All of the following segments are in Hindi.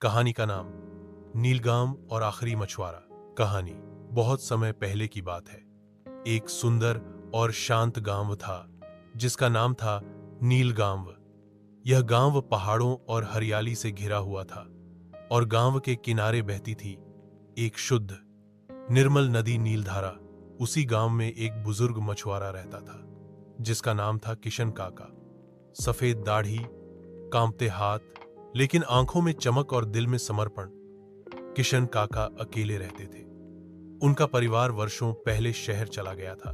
कहानी का नाम नीलगाम और आखिरी मछुआरा। कहानी बहुत समय पहले की बात है। एक सुंदर और शांत गांव था जिसका नाम था नीलगांव। यह गांव पहाड़ों और हरियाली से घिरा हुआ था और गांव के किनारे बहती थी एक शुद्ध निर्मल नदी नीलधारा। उसी गांव में एक बुजुर्ग मछुआरा रहता था जिसका नाम था किशन काका। सफेद दाढ़ी, कांपते हाथ, लेकिन आंखों में चमक और दिल में समर्पण। किशन काका अकेले रहते थे। उनका परिवार वर्षों पहले शहर चला गया था,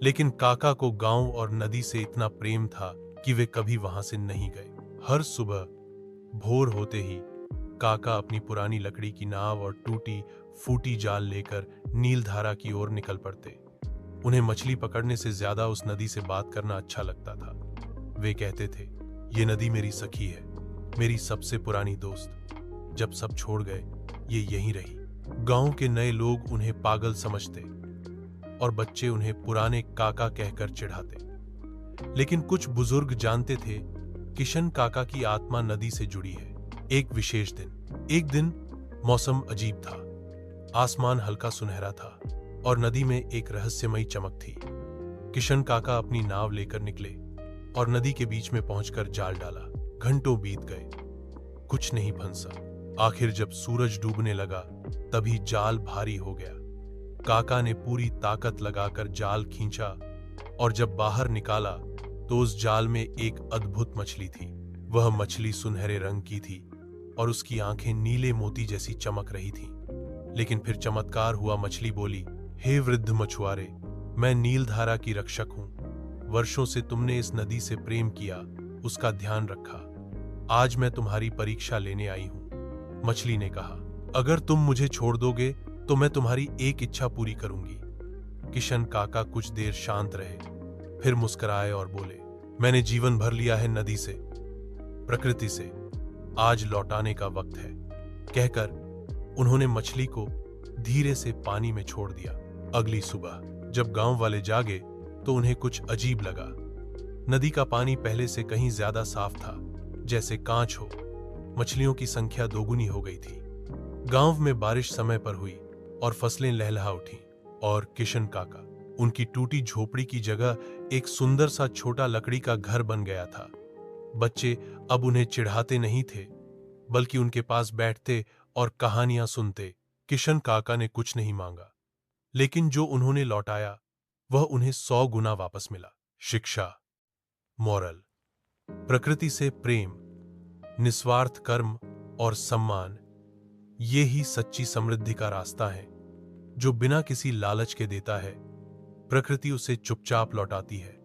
लेकिन काका को गांव और नदी से इतना प्रेम था कि वे कभी वहां से नहीं गए। हर सुबह भोर होते ही काका अपनी पुरानी लकड़ी की नाव और टूटी फूटी जाल लेकर नीलधारा की ओर निकल पड़ते। उन्हें मछली पकड़ने से ज्यादा उस नदी से बात करना अच्छा लगता था। वे कहते थे, ये नदी मेरी सखी है, मेरी सबसे पुरानी दोस्त। जब सब छोड़ गए ये यहीं रही। गांव के नए लोग उन्हें पागल समझते और बच्चे उन्हें पुराने काका कहकर चिढ़ाते, लेकिन कुछ बुजुर्ग जानते थे किशन काका की आत्मा नदी से जुड़ी है। एक विशेष दिन, मौसम अजीब था। आसमान हल्का सुनहरा था और नदी में एक रहस्यमयी चमक थी। किशन काका अपनी नाव लेकर निकले और नदी के बीच में पहुंचकर जाल डाला। घंटों बीत गए, कुछ नहीं फंसा। आखिर जब सूरज डूबने लगा तभी जाल भारी हो गया। काका ने पूरी ताकत लगाकर जाल खींचा और जब बाहर निकाला तो उस जाल में एक अद्भुत मछली थी। वह मछली सुनहरे रंग की थी और उसकी आंखें नीले मोती जैसी चमक रही थीं। लेकिन फिर चमत्कार हुआ। मछली बोली, हे वृद्ध मछुआरे, मैं नीलधारा की रक्षक हूं। वर्षों से तुमने इस नदी से प्रेम किया, उसका ध्यान रखा। आज मैं तुम्हारी परीक्षा लेने आई हूं। मछली ने कहा, अगर तुम मुझे छोड़ दोगे तो मैं तुम्हारी एक इच्छा पूरी करूंगी। किशन काका कुछ देर शांत रहे, फिर मुस्कुराए और बोले, मैंने जीवन भर लिया है नदी से, प्रकृति से, आज लौटाने का वक्त है। कहकर उन्होंने मछली को धीरे से पानी में छोड़ दिया। अगली सुबह जब गांव वाले जागे तो उन्हें कुछ अजीब लगा। नदी का पानी पहले से कहीं ज्यादा साफ था, जैसे कांच हो। मछलियों की संख्या दोगुनी हो गई थी। गांव में बारिश समय पर हुई और फसलें लहलहा उठी। और किशन काका, उनकी टूटी झोपड़ी की जगह एक सुंदर सा छोटा लकड़ी का घर बन गया था। बच्चे अब उन्हें चिढ़ाते नहीं थे, बल्कि उनके पास बैठते और कहानियां सुनते। किशन काका ने कुछ नहीं मांगा, लेकिन जो उन्होंने लौटाया वह उन्हें 100 गुना वापस मिला। शिक्षा, मॉरल, प्रकृति से प्रेम, निस्वार्थ कर्म और सम्मान, ये ही सच्ची समृद्धि का रास्ता है। जो बिना किसी लालच के देता है, प्रकृति उसे चुपचाप लौटाती है।